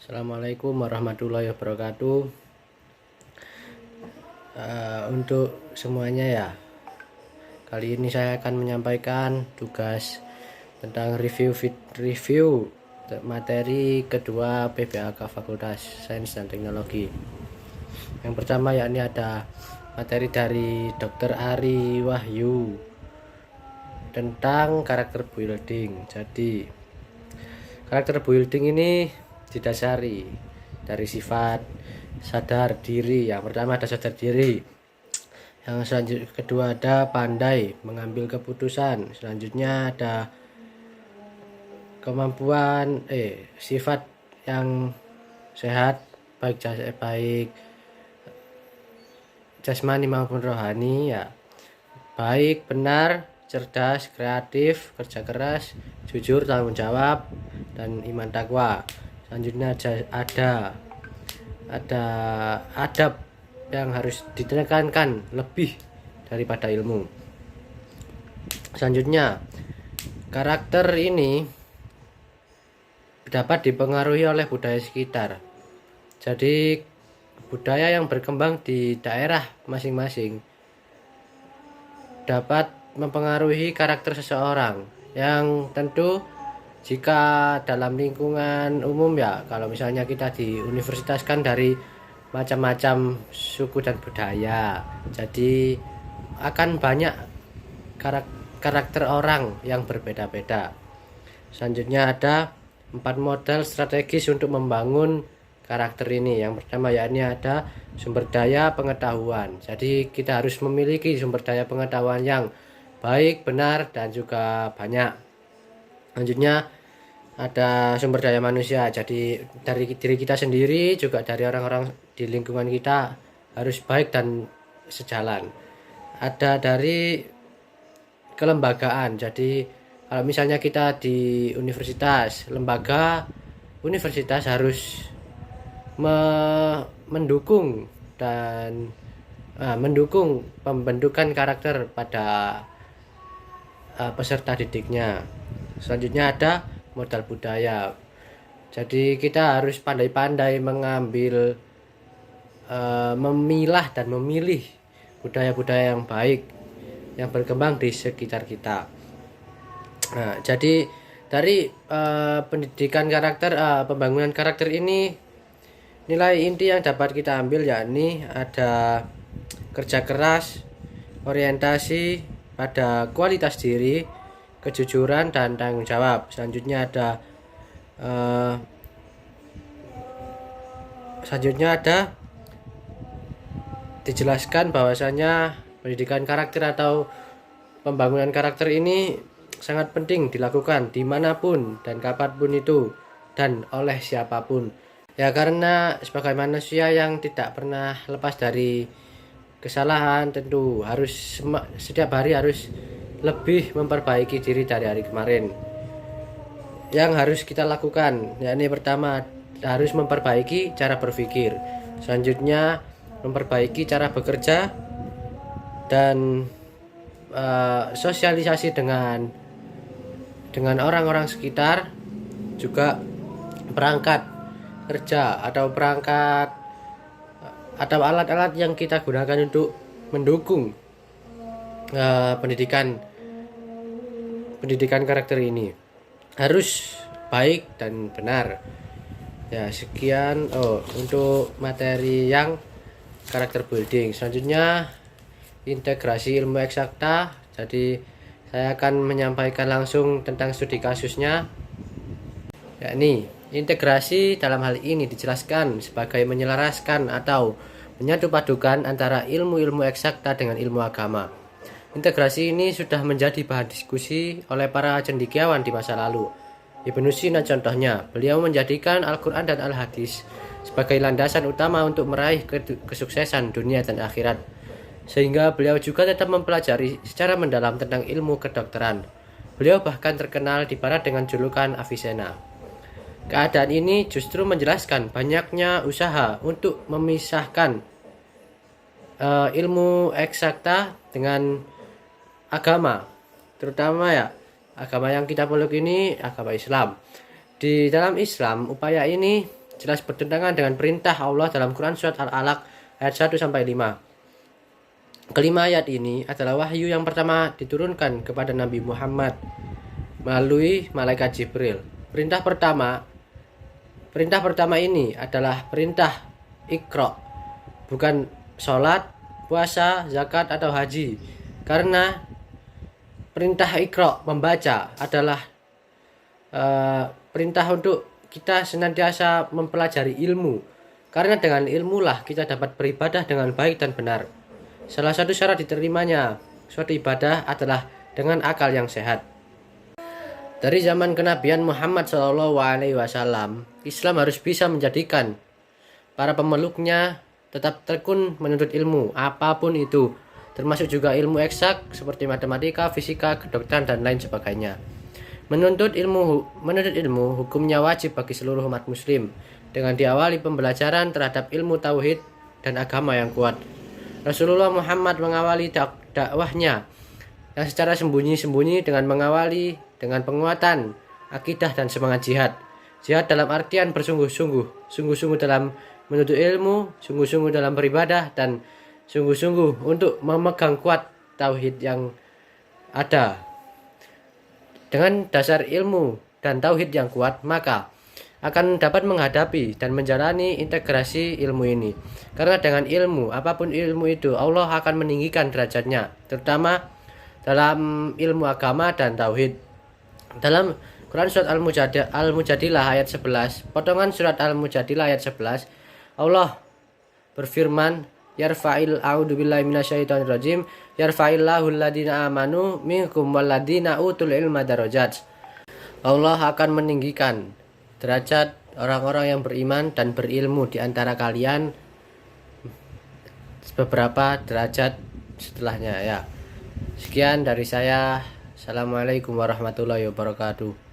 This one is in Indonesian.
Assalamualaikum warahmatullahi wabarakatuh. Untuk semuanya ya, kali ini saya akan menyampaikan tugas tentang review materi kedua PBAK Fakultas Sains dan Teknologi. Yang pertama yakni ada materi dari Dr. Ari Wahyu tentang karakter building. Jadi karakter building ini didasari dari sifat sadar diri. Yang pertama ada sadar diri, yang selanjutnya kedua ada pandai mengambil keputusan, selanjutnya ada kemampuan sifat yang sehat baik jasmani maupun rohani ya, baik, benar, cerdas, kreatif, kerja keras, jujur, tanggung jawab, dan iman takwa. Selanjutnya ada adab yang harus ditekankan lebih daripada ilmu. Selanjutnya, karakter ini dapat dipengaruhi oleh budaya sekitar. Jadi budaya yang berkembang di daerah masing-masing dapat mempengaruhi karakter seseorang, yang tentu jika dalam lingkungan umum ya, kalau misalnya kita di universitas kan dari macam-macam suku dan budaya, jadi akan banyak karakter orang yang berbeda-beda. Selanjutnya ada 4 model strategis untuk membangun karakter ini. Yang pertama yakni ada sumber daya pengetahuan. Jadi kita harus memiliki sumber daya pengetahuan yang baik, benar, dan juga banyak. Selanjutnya ada sumber daya manusia. Jadi dari diri kita sendiri, juga dari orang-orang di lingkungan kita harus baik dan sejalan. Ada dari kelembagaan. Jadi kalau misalnya kita di universitas, lembaga universitas harus mendukung pembentukan karakter pada peserta didiknya. Selanjutnya ada modal budaya. Jadi kita harus pandai-pandai mengambil, memilah dan memilih budaya-budaya yang baik yang berkembang di sekitar kita. Nah, jadi dari pendidikan karakter, pembangunan karakter ini, nilai inti yang dapat kita ambil yakni ada kerja keras, orientasi pada kualitas diri, kejujuran, dan tanggung jawab. Selanjutnya ada dijelaskan bahwasanya pendidikan karakter atau pembangunan karakter ini sangat penting dilakukan dimanapun dan kapanpun itu, dan oleh siapapun ya, karena sebagai manusia yang tidak pernah lepas dari kesalahan, tentu harus setiap hari harus lebih memperbaiki diri dari hari kemarin. Yang harus kita lakukan yakni pertama harus memperbaiki cara berpikir, selanjutnya memperbaiki cara bekerja, dan sosialisasi dengan orang-orang sekitar, juga perangkat kerja atau alat-alat yang kita gunakan untuk mendukung pendidikan karakter ini harus baik dan benar. Ya, sekian untuk materi yang karakter building. Selanjutnya integrasi ilmu eksakta. Jadi saya akan menyampaikan langsung tentang studi kasusnya, yakni integrasi dalam hal ini dijelaskan sebagai menyelaraskan atau menyatupadukan antara ilmu-ilmu eksakta dengan ilmu agama. Integrasi ini sudah menjadi bahan diskusi oleh para cendekiawan di masa lalu. Ibnu Sina contohnya, beliau menjadikan Al-Quran dan Al-Hadis sebagai landasan utama untuk meraih kesuksesan dunia dan akhirat, sehingga beliau juga tetap mempelajari secara mendalam tentang ilmu kedokteran. Beliau bahkan terkenal di barat dengan julukan Avicenna. Keadaan ini justru menjelaskan banyaknya usaha untuk memisahkan ilmu eksakta dengan agama, terutama ya agama yang kita peluk ini agama Islam. Di dalam Islam, upaya ini jelas bertentangan dengan perintah Allah dalam Quran surat Al-Alaq ayat 1 sampai 5. Kelima ayat ini adalah wahyu yang pertama diturunkan kepada Nabi Muhammad melalui malaikat Jibril. Perintah pertama ini adalah perintah Iqra, bukan sholat, puasa, zakat atau haji. Karena perintah Iqra membaca adalah perintah untuk kita senantiasa mempelajari ilmu. Karena dengan ilmulah kita dapat beribadah dengan baik dan benar. Salah satu syarat diterimanya suatu ibadah adalah dengan akal yang sehat. Dari zaman kenabian Muhammad SAW, Islam harus bisa menjadikan para pemeluknya tetap tekun menuntut ilmu, apapun itu, termasuk juga ilmu eksak seperti matematika, fisika, kedokteran, dan lain sebagainya. Menuntut ilmu hukumnya wajib bagi seluruh umat muslim, dengan diawali pembelajaran terhadap ilmu tauhid dan agama yang kuat. Rasulullah Muhammad mengawali dakwahnya yang secara sembunyi-sembunyi dengan mengawali dengan penguatan akidah dan semangat jihad. Jihad dalam artian bersungguh-sungguh, sungguh-sungguh dalam menuntut ilmu, sungguh-sungguh dalam beribadah, dan sungguh-sungguh untuk memegang kuat tauhid yang ada. Dengan dasar ilmu dan tauhid yang kuat, maka akan dapat menghadapi dan menjalani integrasi ilmu ini. Karena dengan ilmu, apapun ilmu itu, Allah akan meninggikan derajatnya, terutama dalam ilmu agama dan tauhid. Dalam Quran surat Al-Mujadilah ayat 11, potongan surat Al-Mujadilah ayat 11, Allah berfirman, yarfa'il a'udzubillahi minasyaitonirrajim, yarfa'illahu alladhina amanu minkum walladhina utul ilma darajat. Allah akan meninggikan derajat orang-orang yang beriman dan berilmu di antara kalian beberapa derajat setelahnya ya. Sekian dari saya. Assalamualaikum warahmatullahi wabarakatuh.